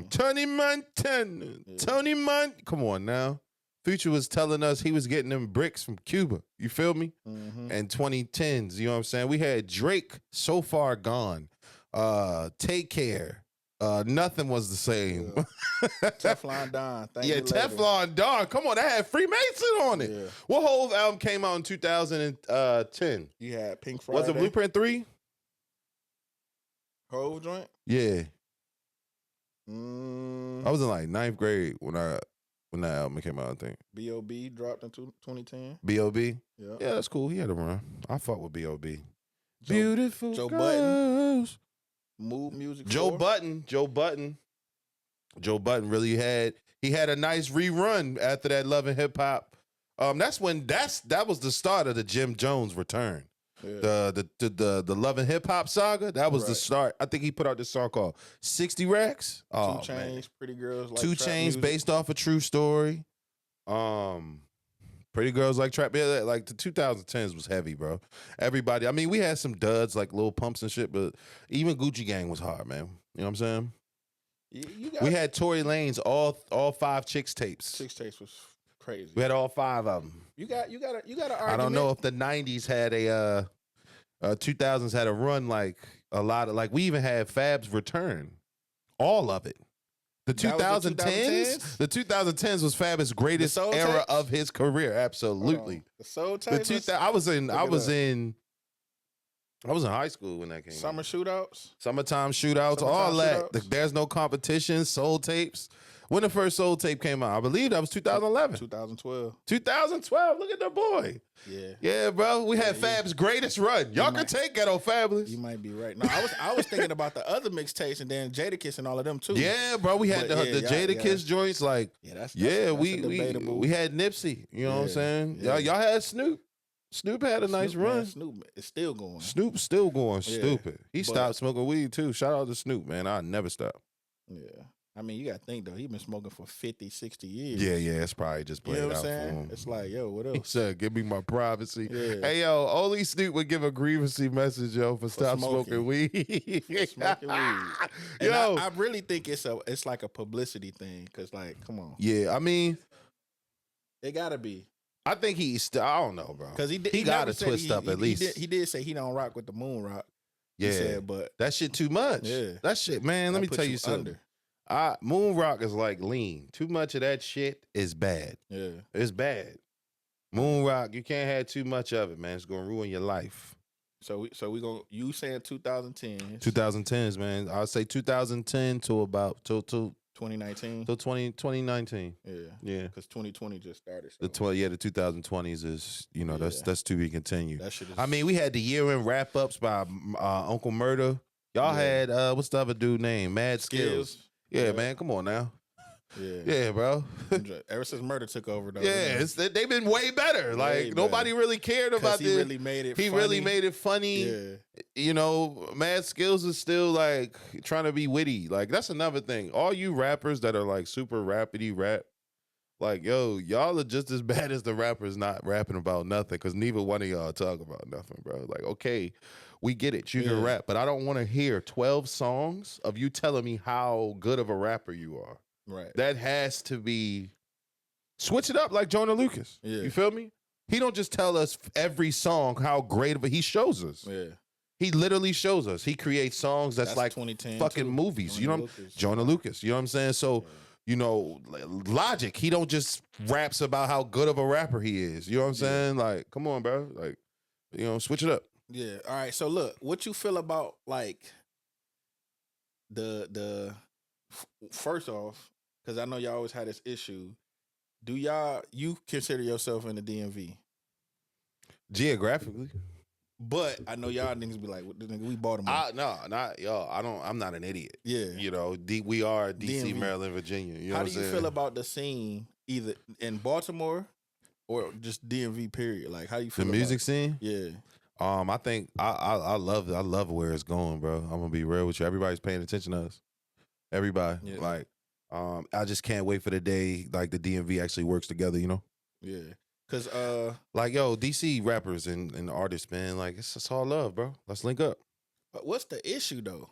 Tony Montana. Yeah. Tony Montana. Come on now. Future was telling us he was getting them bricks from Cuba. You feel me? Mm-hmm. And 2010s, you know what I'm saying? We had Drake, So Far Gone. Take Care. Nothing was the same. Yeah. Teflon Don. Teflon Don. Come on, that had Freemason on it. Yeah. What whole album came out in 2010? You had Pink Friday. Was it Blueprint 3? Whole joint? Yeah. I was in like 9th grade when that album came out, I think. B.O.B. dropped in 2010. B.O.B.? Yeah. Yeah, that's cool. He had a run. I fuck with B.O.B. Beautiful Joe girls. Budden. Mood Music. Joe Budden really had a nice rerun after that Love and Hip Hop. That was the start of the Jim Jones return. Yeah. The Love and Hip Hop saga, that was the start. I think he put out this song called 60 Racks. 2 Chainz, Pretty Girls Like 2 Chainz based off a true story. Pretty Girls Like Trap. Yeah, like the 2010s was heavy, bro. Everybody, I mean, we had some duds like Lil Pumps and shit, but even Gucci Gang was hard, man. You know what I'm saying? We had Tory Lanez all 5 Chicks tapes. Chicks tapes was crazy. We had all 5 of them. You got an argument. I don't know if the 90s had 2000s had a run like a lot of, like we even had Fab's Return. All of it. The 2010s? The 2010s was Fab's greatest era of his career. Absolutely. The Soul Tapes? I was in high school when that came out. Summertime shootouts, all that. There's no competition, Soul Tapes. When the first Soul Tape came out, I believe that was 2011. 2012. 2012. Look at the boy. Yeah. Yeah, bro. We had Fab's greatest run. Y'all can take Ghetto Fabulous. You might be right. No, I was thinking about the other mixtapes and then Jadakiss and all of them too. Yeah, bro. We had the Jadakiss joints. Like, that's we had Nipsey. You know what I'm saying? Yeah. Y'all had Snoop. Snoop had a nice run. Man, Snoop is still going. Snoop's still going stupid. He stopped smoking weed too. Shout out to Snoop, man. I never stop. Yeah. I mean, you got to think, though. He's been smoking for 50, 60 years. Yeah, it's probably just played out for him. It's like, yo, what else? He said, give me my privacy. Yeah. Hey, yo, only Snoop would give a grievancy message, yo, for stop smoking weed. Smoking weed. Yo. I really think it's like a publicity thing, because, like, come on. Yeah, I mean. It got to be. I think I don't know, bro. Because he got to twist up at least. He did say he don't rock with the moon rock. Yeah, said, but that shit too much. Yeah. That shit, man, let me tell you something. Moon rock is like lean. Too much of that shit is bad. Yeah. It's bad. Moon rock, you can't have too much of it, man. It's gonna ruin your life. So we gonna, you saying 2010s. 2010s, man. I'll say 2010 to about till 2019. Till 2019. Yeah. Yeah. Because 2020 just started. So. The 2020s is, that's to be continued. That shit is, I mean, we had the year-end wrap-ups by Uncle Murder. Y'all had what's the other dude name? Mad Skills. Yeah, man, come on now. Yeah, bro. Ever since Murder took over, though. Yeah, they've been way better. Like nobody really cared about this. He really made it. Really made it funny. Yeah. You know, Mad Skills is still like trying to be witty. Like that's another thing. All you rappers that are like super rapidy rap, like yo, y'all are just as bad as the rappers not rapping about nothing. Because neither one of y'all talk about nothing, bro. Like okay. We get it. You can rap, but I don't want to hear 12 songs of you telling me how good of a rapper you are. Right. That has to be switch it up like Jonah Lucas. Yeah. You feel me? He don't just tell us every song how great of it. He shows us. Yeah. He literally shows us. He creates songs that's like 2010 fucking too. movies. You know, Jonah Lucas. You know what I'm saying? So, you know, Logic. He don't just raps about how good of a rapper he is. You know what I'm saying? Like, come on, bro. Like, you know, switch it up. Yeah. All right. So look, what you feel about like the first off, because I know y'all always had this issue. Do you consider yourself in the DMV? Geographically. But I know y'all niggas be like, we Baltimore. No, not y'all. I'm not an idiot. Yeah. You know, we are DC, DMV. Maryland, Virginia. You know How what do you feel about the scene either in Baltimore or just DMV period? Like, how do you feel the music scene? Yeah. I think I love where it's going, bro. I'm gonna be real with you. Everybody's paying attention to us. Everybody. Yeah. Like, I just can't wait for the day like the DMV actually works together, you know? Yeah. Cause like, yo, DC rappers and artists, man, like it's all love, bro. Let's link up. What's the issue though?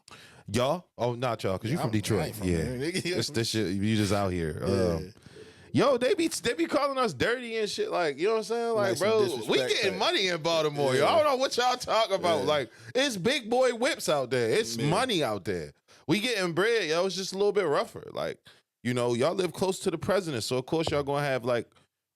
Y'all? Oh, not y'all, because you from Detroit. It's this shit. You just out here. Yo, they be calling us dirty and shit. Like, you know what I'm saying? Like, bro, we getting money in Baltimore. Yo, I don't know what y'all talk about. Like, it's big boy whips out there. It's money out there. We getting bread, yo. It's just a little bit rougher. Like, you know, y'all live close to the president, so of course y'all gonna have like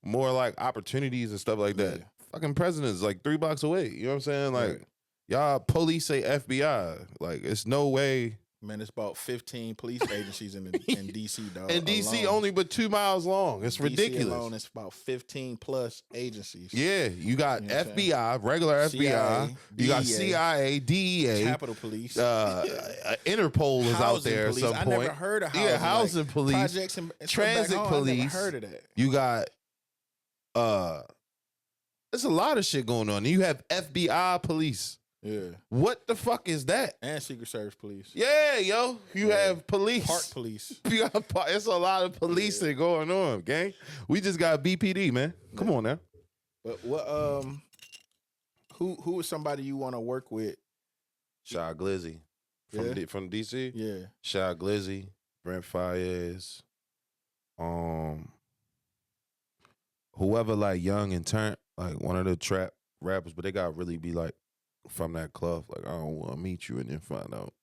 more like opportunities and stuff like that. Fucking president's like 3 blocks away. You know what I'm saying? Like, y'all police say FBI. Like, it's no way. Man, it's about 15 police agencies in DC, dog. And DC alone. only but 2 miles long. It's DC ridiculous. Alone, it's about 15 plus agencies. Yeah, you got FBI, regular FBI. CIA, you got DEA, CIA, DEA, Capitol Police, Interpol is out there police. at some point. I never heard of housing. Yeah, housing like, police, projects and transit home, police. I never heard of that. You got there's a lot of shit going on. You have FBI police. Yeah. What the fuck is that? And Secret Service police. Yeah, yo. You have police. Park police. You got it's a lot of policing going on, gang. We just got BPD, man. Come on now. But what who is somebody you want to work with? Shy Glizzy from DC. Yeah. Shy Glizzy, Brent Fayez, whoever like young and turnt, like one of the trap rappers, but they gotta really be like from that club. Like, I don't want to meet you and then find out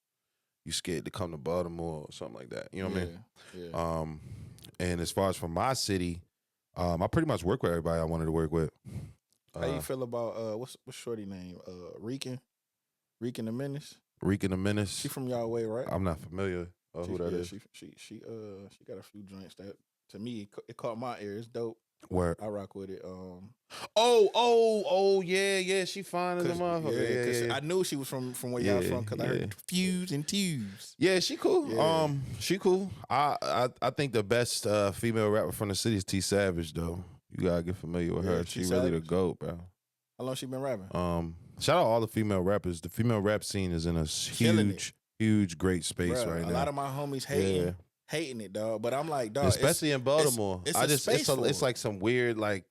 you scared to come to Baltimore or something like that. You know what I mean? Yeah. And as far as from my city, I pretty much work with everybody I wanted to work with. How you feel about what's shorty name? Reekin the Menace. Reekin the Menace. She from y'all way, right? I'm not familiar who that is. She got a few joints that to me it caught my ear. It's dope. Where I rock with it. Yeah, she fine as a motherfucker. Yeah. I knew she was from where y'all from because I heard Fuse and Tews. Yeah, she cool. Yeah. She cool. I think the best female rapper from the city is T Savage though. You gotta get familiar with her. She really the GOAT, bro. How long she been rapping? Shout out all the female rappers. The female rap scene is in a huge, great space right now. A lot of my homies hating it, dog. But I'm like, dog, especially in Baltimore. It's like some weird, like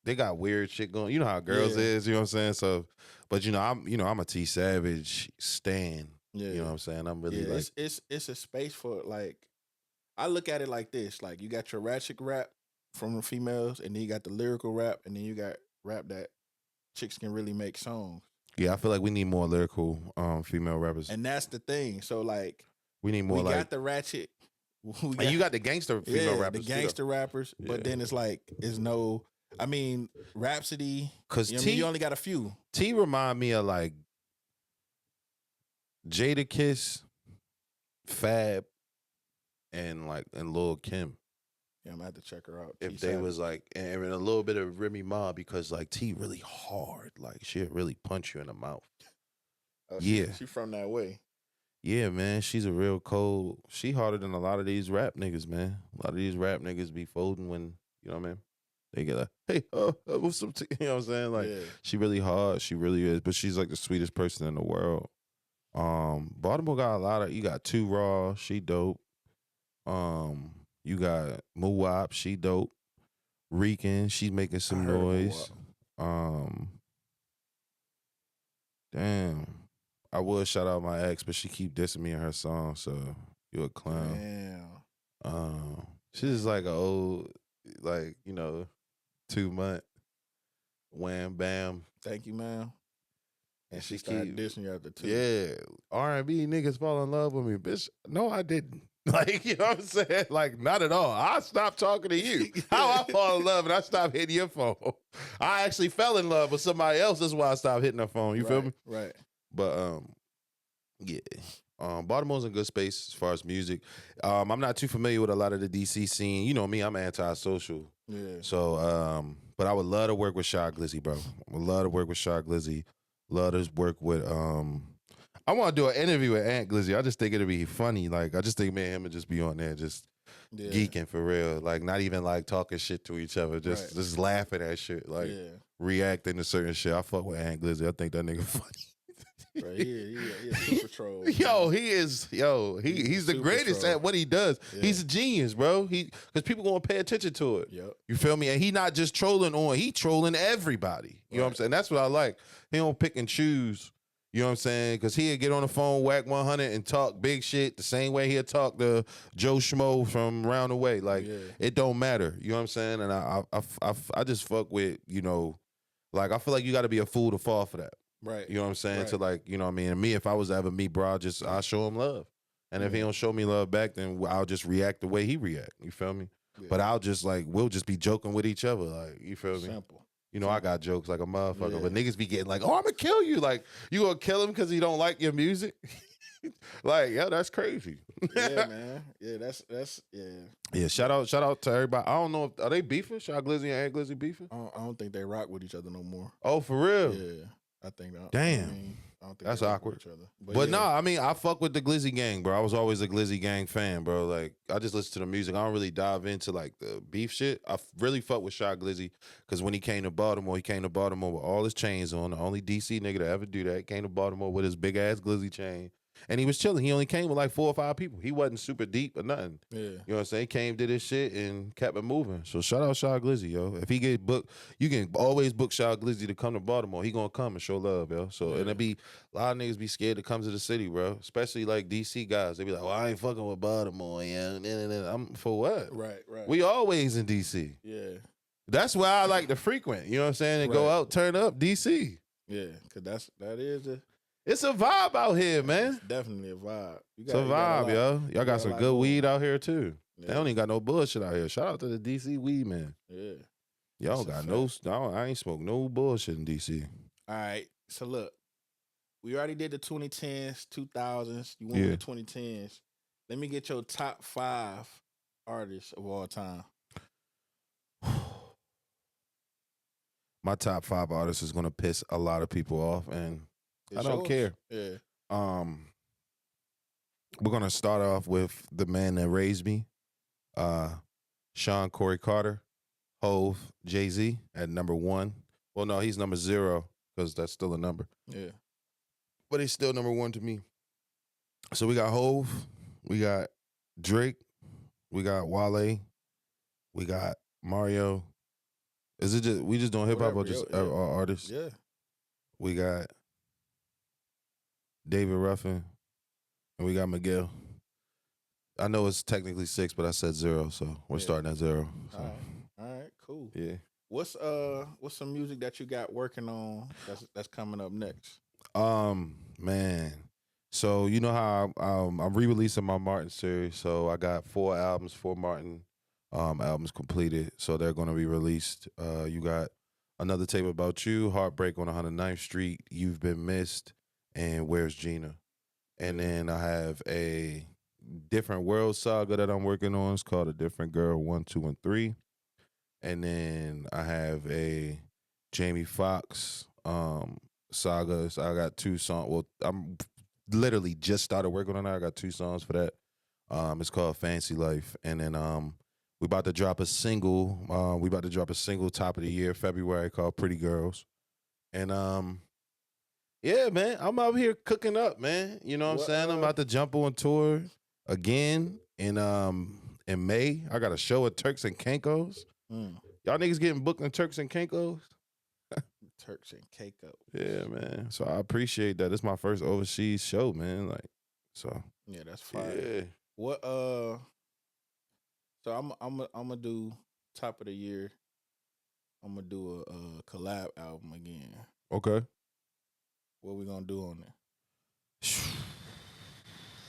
they got weird shit going. You know how girls is, you know what I'm saying? So, but I'm a T Savage stan. Yeah. You know what I'm saying? I'm really like it's a space for like I look at it like this. Like you got your ratchet rap from the females, and then you got the lyrical rap, and then you got rap that chicks can really make songs. Yeah, I feel like we need more lyrical female rappers. And that's the thing. So like we need more. We got the ratchet. And you got the gangster female rappers. The gangster rappers, but then it's like Rhapsody. Because you only got a few. T remind me of like Jadakiss, Fab, and Lil Kim. Yeah, I'm gonna have to check her out. If they was like, and a little bit of Remy Ma, because like T really hard. Like she'll really punch you in the mouth. She from that way. Yeah, man, she's a real cold. She harder than a lot of these rap niggas, man. A lot of these rap niggas be folding when, you know what I mean? They get like, hey, what's up? You know what I'm saying? Like, she really hard. She really is. But she's like the sweetest person in the world. Baltimore got you got 2 Raw. She dope. You got Muwop. She dope. Reekin. She's making some noise. Damn. I would shout out my ex, but she keep dissing me in her song, so you a clown. Damn. She's just like an old, 2 month. Wham Bam. Thank you, man. And she keep started dissing you after 2. Yeah, R&B niggas fall in love with me, bitch. No, I didn't. Like, you know what I'm saying? Like, not at all. I stopped talking to you. How I fall in love and I stopped hitting your phone. I actually fell in love with somebody else. That's why I stopped hitting her phone. You feel me? Right. But yeah. Baltimore's a good space as far as music. I'm not too familiar with a lot of the DC scene. You know me, I'm antisocial. Yeah. So, but I would love to work with Shy Glizzy, bro. I would love to work with Shy Glizzy. Love to work with I want to do an interview with Ant Glizzy. I just think it'd be funny. Like, I just think me and him would just be on there just geeking for real. Like, not even like talking shit to each other. Just laughing at shit. Like reacting to certain shit. I fuck with Ant Glizzy. I think that nigga funny. Right, yeah, super troll. Yo, he's the greatest troll at what he does. Yeah. He's a genius, bro. Because people gonna pay attention to it. Yep. You feel me? And he not just trolling he trolling everybody. You know what I'm saying? That's what I like. He don't pick and choose. You know what I'm saying? Because he'll get on the phone, whack 100, and talk big shit the same way he'll talk to Joe Schmo from round the way. Like, it don't matter. You know what I'm saying? And I just fuck with, like, I feel like you got to be a fool to fall for that. Right. You know what I'm saying? Right. To like, you know what I mean? And me, if I was to ever meet bro, I'll show him love. And if he don't show me love back, then I'll just react the way he react. You feel me? Yeah. But I'll just like, we'll just be joking with each other. Like, you feel me? Simple. You know, I got jokes like a motherfucker, but niggas be getting like, oh, I'm gonna kill you. Like, you gonna kill him because he don't like your music? Like, yeah, that's crazy. Yeah, man. Yeah, that's yeah. Yeah, shout out to everybody. I don't know if are they beefing? Shy Glizzy and Ant Glizzy beefing? I don't think they rock with each other no more. Oh, for real? Yeah. I think that. Damn. I don't think that's awkward. Each other. But no, I mean, I fuck with the Glizzy gang, bro. I was always a Glizzy gang fan, bro. Like, I just listen to the music. I don't really dive into like the beef shit. I really fuck with Shy Glizzy because when he came to Baltimore with all his chains on. The only DC nigga to ever do that. He came to Baltimore with his big ass Glizzy chain. And he was chilling. He only came with like 4 or 5 people. He wasn't super deep or nothing. Yeah. You know what I'm saying? He came, did his shit, and kept it moving. So shout out Shy Glizzy, yo. If he get booked, you can always book Shy Glizzy to come to Baltimore. He gonna come and show love, yo. So and it be a lot of niggas be scared to come to the city, bro. Especially like DC guys. They be like, well, I ain't fucking with Baltimore, yeah. I'm for what? Right. We always in DC. Yeah. That's why I like to frequent. You know what I'm saying? And go out, turn up DC. Yeah, because that is a. It's a vibe out here, man. It's definitely a vibe. It's a vibe, yo. Y'all got some good weed out here, too. Yeah. They don't even got no bullshit out here. Shout out to the D.C. weed, man. Yeah. Y'all got I ain't smoked no bullshit in D.C. All right. So, look. We already did the 2010s, 2000s. You went with the 2010s. Let me get your top 5 artists of all time. My top 5 artists is going to piss a lot of people off, and I don't care. Yeah. We're gonna start off with the man that raised me, Sean Corey Carter, Hove, Jay-Z at number 1. Well, no, he's number 0 because that's still a number. Yeah. But he's still number 1 to me. So we got Hove, we got Drake, we got Wale, we got Mario. Is it just we just doing hip hop or just our artists? Yeah. We got David Ruffin, and we got Miguel. I know it's technically 6, but I said 0, so we're starting at 0. So. All right, cool. Yeah. What's some music that you got working on that's coming up next? Man. So you know how I'm re-releasing my Martin series, so I got 4 albums, 4 Martin albums completed, so they're going to be released. You got Another Tape About You, Heartbreak on 109th Street, You've Been Missed, and Where's Gina? And then I have a Different World saga that I'm working on. It's called A Different Girl 1, 2, and 3. And then I have a Jamie Foxx saga. So I got 2 songs. Well, I'm literally just started working on that. I got 2 songs for that. It's called Fancy Life. And then we about to drop a single. Top of the year, February, called Pretty Girls. And yeah, man, I'm out here cooking up, man. You know what I'm saying? I'm about to jump on tour again in May. I got a show at Turks and Caicos. Y'all niggas getting booked in Turks and Caicos? Turks and Caicos. Yeah, man. So I appreciate that. It's my first overseas show, man. Like, so. Yeah, that's fine. Yeah. What so I'm gonna do top of the year. I'm gonna do a collab album again. Okay. What we gonna do on it?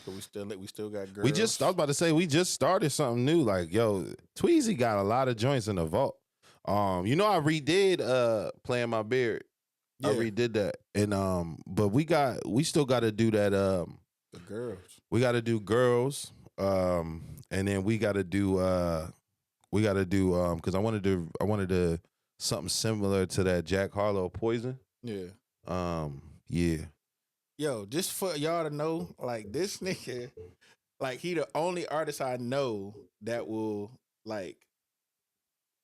We still got girls. I was about to say we just started something new. Like, yo, Tweezy got a lot of joints in the vault. I redid Playing My Beard. Yeah. I redid that. And but we still gotta do that the girls. We gotta do girls. And then we gotta do because I wanted to something similar to that Jack Harlow Poison. Yeah. Yeah. Yo, just for y'all to know, like, this nigga, like, he the only artist I know that will, like,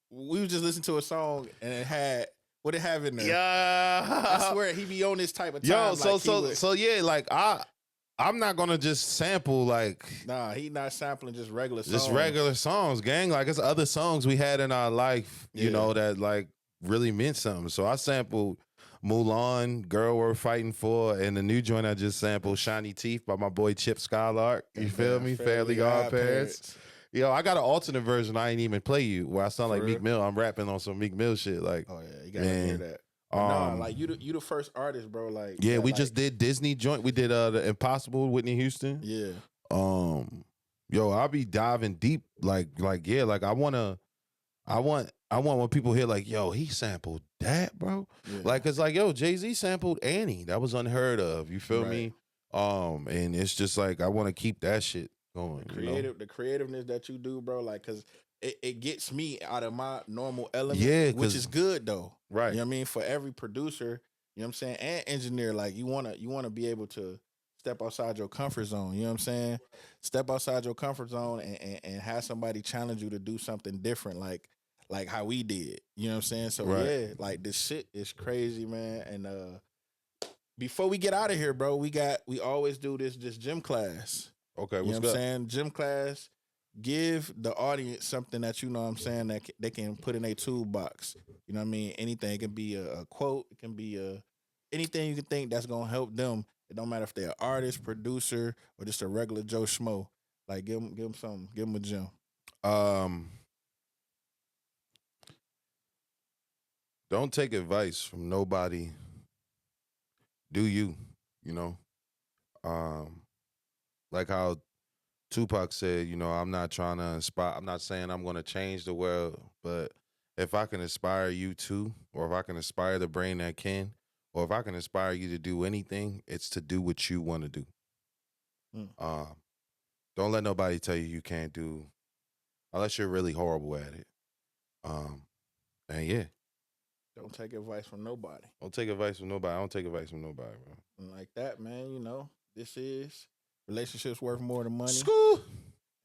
we was just listening to a song and it had what it have in there. Yeah. I swear he be on this type of time. Yo, so yeah, like I'm not gonna just sample like. Nah, he not sampling just regular songs. Just regular songs, gang. Like, it's other songs we had in our life, you know, that like really meant something. So I sampled Mulan, Girl We're Fighting For, and the new joint I just sampled, Shiny Teeth by my boy Chip Skylark. You feel me? Fairly Godparents. Yo, I got an alternate version I ain't even play you where I sound like Meek Mill. I'm rapping on some Meek Mill shit. Like, oh yeah, you gotta hear that. Nah, like you the first artist, bro. Like, yeah, we just did Disney joint. We did the Impossible, Whitney Houston. Yeah. Yo, I'll be diving deep. Like yeah, like I want when people hear like, yo, he sampled that, bro. Yeah. Like, cause like, yo, Jay-Z sampled Annie. That was unheard of. You feel me? And it's just like I want to keep that shit going. The creativeness that you do, bro. Like, cause it gets me out of my normal element. Yeah, which is good though. Right. You know what I mean? For every producer, you know what I'm saying, and engineer, like you wanna be able to step outside your comfort zone. You know what I'm saying? Step outside your comfort zone and have somebody challenge you to do something different, like how we did. You know what I'm saying? So yeah, like this shit is crazy, man. And before we get out of here, bro, we always do this gym class. Okay, you know what I'm saying? Gym class. Give the audience something that you know what I'm saying that they can put in a toolbox. You know what I mean? Anything. It can be a quote. It can be anything you can think that's gonna help them. It don't matter if they're an artist, producer, or just a regular Joe Schmo. Like give them something. Give them a gem. Don't take advice from nobody. Do you know? Like how Tupac said, you know, I'm not trying to inspire. I'm not saying I'm going to change the world, but if I can inspire you too, or if I can inspire the brain that can, or if I can inspire you to do anything, it's to do what you want to do. Don't let nobody tell you can't do, unless you're really horrible at it. And yeah. Don't take advice from nobody. Don't take advice from nobody. I don't take advice from nobody, bro. And like that, man, you know, this is Relationships Worth More Than Money. School.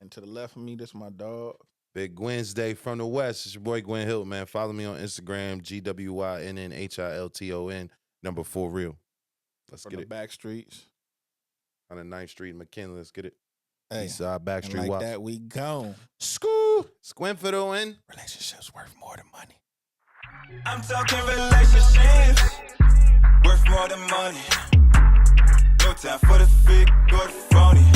And to the left of me, this is my dog. Big Gwynnsday from the West. It's your boy Gwen Hilton, man. Follow me on Instagram, GWYNNHILTON, #4Real. Let's get it. Back streets. On the 9th Street, McKinley. Let's get it. Hey, Eastside Backstreet. Like Watch. That, we gone. School. Squint for the win. Relationships worth more than money. I'm talking relationships worth more than money. No time for the fake or the phony.